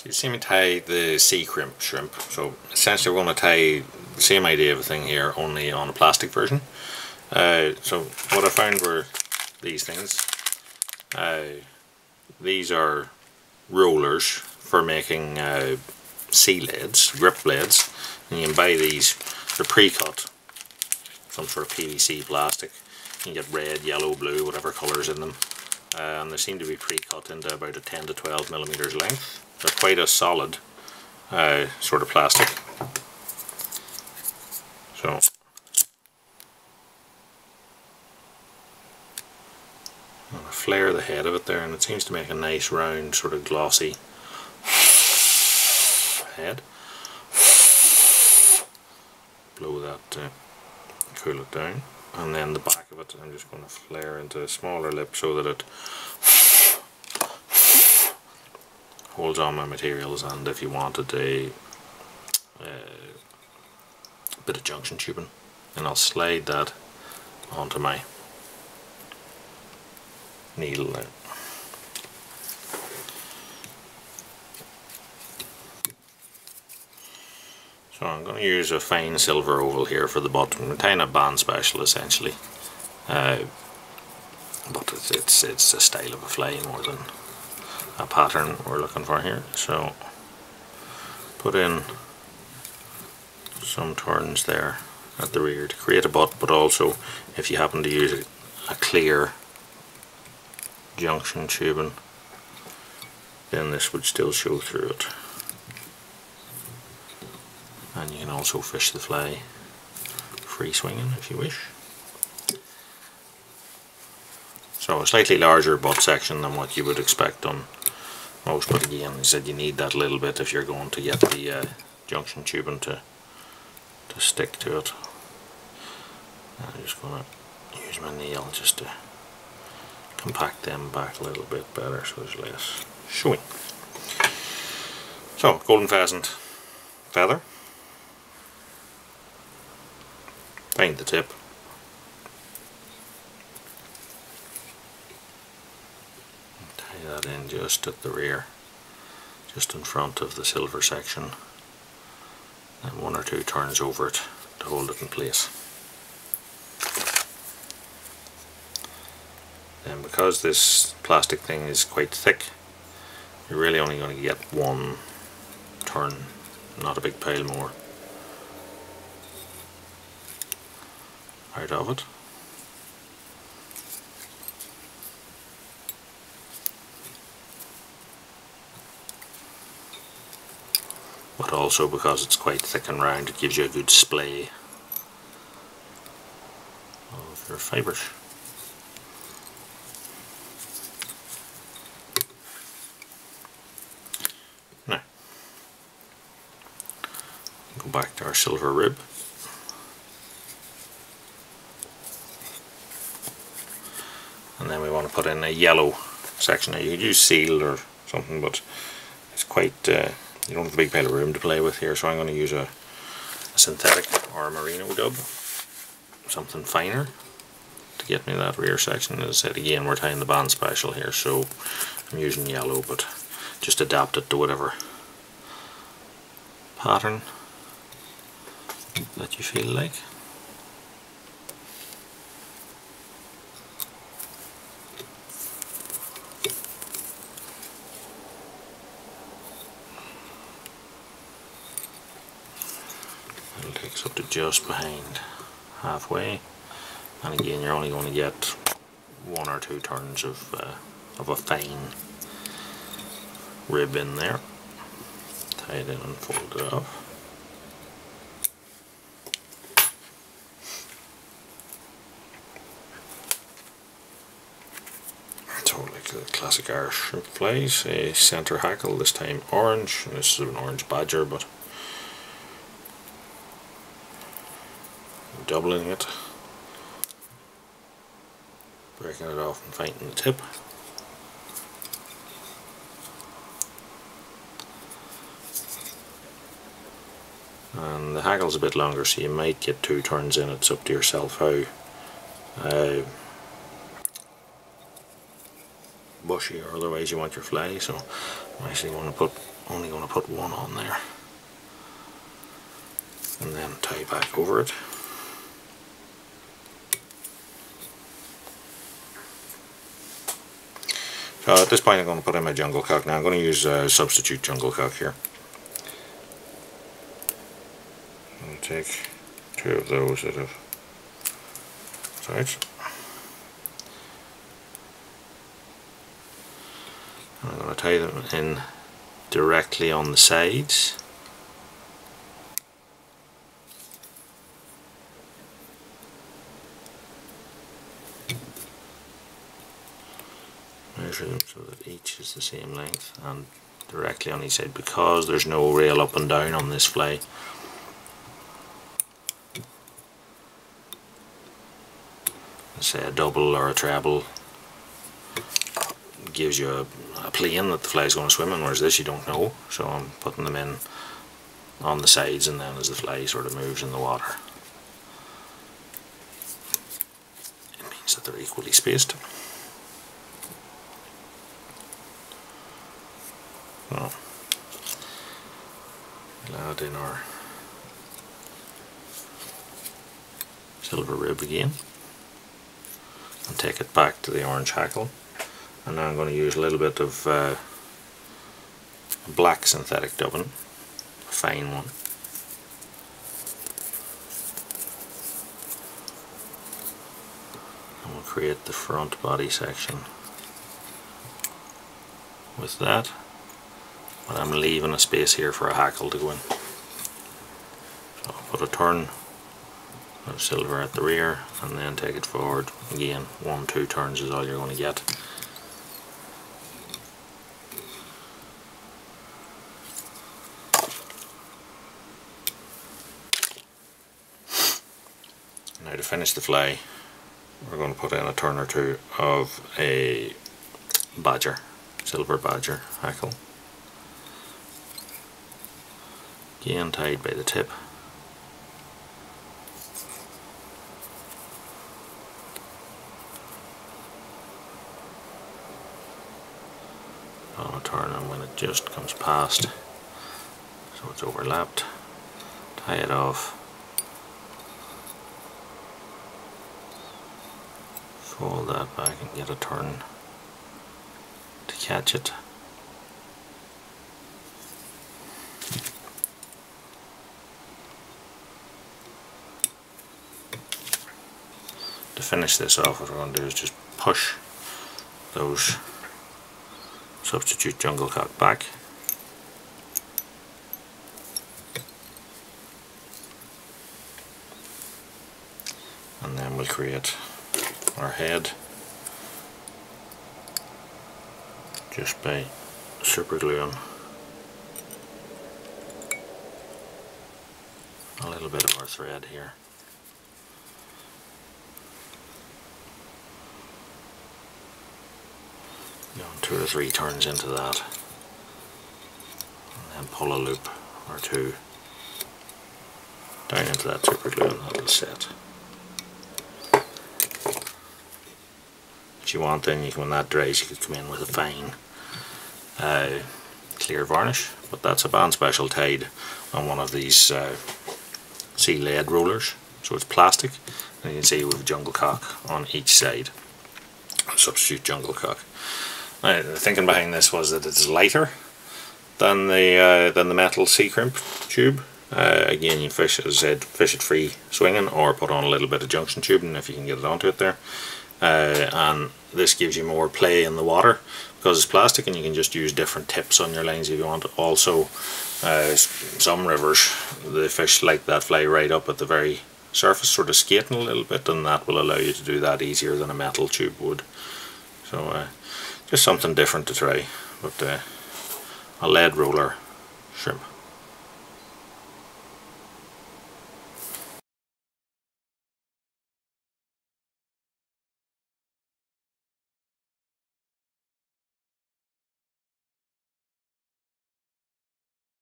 You see me tie the sea shrimp. So essentially we're going to tie the same idea of a thing here, only on a plastic version. So what I found were these things. These are rollers for making sea leads, grip blades, and you can buy these. They're pre-cut, some sort of PVC plastic. You can get red, yellow, blue, whatever colours in them, and they seem to be pre-cut into about a 10 to 12 millimeters length. They're quite a solid sort of plastic. So I'm going to flare the head of it there, and it seems to make a nice round sort of glossy head. Blow that to cool it down, and then the back of it I'm just going to flare into a smaller lip so that it holds on my materials. And if you wanted a bit of junction tubing, and I'll slide that onto my needle now. So I'm going to use a fine silver oval here for the bottom. I'm tying a band special essentially, but it's a style of a fly more than a pattern we're looking for here. So put in some turns there at the rear to create a butt, but also if you happen to use a clear junction tubing, then this would still show through it. And you can also fish the fly free swinging if you wish. So a slightly larger butt section than what you would expect on most, but again, I said you need that little bit if you're going to get the junction tubing to stick to it. I'm just going to use my nail just to compact them back a little bit better so there's less showing. So golden pheasant feather. Find the tip. Tie that in just at the rear, just in front of the silver section, and one or two turns over it to hold it in place. And because this plastic thing is quite thick, you're really only going to get one turn, not a big pile more out of it. But also, because it's quite thick and round, it gives you a good splay of your fibres. Now, go back to our silver rib. And then we want to put in a yellow section. Now you could use seal or something, but it's quite, you don't have a big pile of room to play with here, so I'm going to use a synthetic or a merino dub, something finer, to get me that rear section. As I said, again, we're tying the band special here, so I'm using yellow, but just adapt it to whatever pattern that you feel like. It'll take us up to just behind halfway, and again you're only going to get one or two turns of a fine rib in there. Tie it in and fold it off. So like the classic Irish shrimp flies, a centre hackle, this time orange. This is an orange badger, but doubling it, breaking it off and finding the tip. And the hackle's a bit longer, so you might get two turns in. It's up to yourself how bushy or otherwise you want your fly. So I'm actually going to put only going to put one on there and then tie back over it. So at this point I'm going to put in my jungle cock. Now I'm going to use a substitute jungle cock here. I'll take 2 of those out of sides. I'm going to tie them in directly on the sides. Measure them so that each is the same length and directly on each side, because there's no rail up and down on this fly. Say a double or a treble gives you a plane that the fly is going to swim in, whereas this you don't know, so I'm putting them in on the sides and then as the fly sort of moves in the water, it means that they're equally spaced. So we'll add in our silver rib again and take it back to the orange hackle, and now I'm going to use a little bit of black synthetic dubbin, a fine one. And we'll create the front body section with that, but I'm leaving a space here for a hackle to go in. So I'll put a turn of silver at the rear and then take it forward again. 1-2 turns is all you're going to get. Now to finish the fly, we're going to put in a turn or 2 of a badger, silver badger hackle, again tied by the tip. On a turn, and when it just comes past, so it's overlapped, tie it off, fold that back and get a turn to catch it. To finish this off, what we're going to do is just push those substitute jungle cock back, and then we'll create our head just by super gluing a little bit of our thread here. Going 2 or 3 turns into that, and then pull a loop or 2 down into that super glue and that'll set. If you want, then you can, when that dries, you could come in with a fine clear varnish, but that's a band special tied on one of these sea lead rollers, so it's plastic, and you can see with a jungle cock on each side, a substitute jungle cock. Now, the thinking behind this was that it's lighter than the metal sea crimp tube. Again, you fish, as I said, fish it free swinging or put on a little bit of junction tubing if you can get it onto it there. And this gives you more play in the water because it's plastic, and you can just use different tips on your lines if you want. Also, some rivers, the fish like that fly right up at the very surface, sort of skating a little bit, and that will allow you to do that easier than a metal tube would. So just something different to try, but a lead roller shrimp.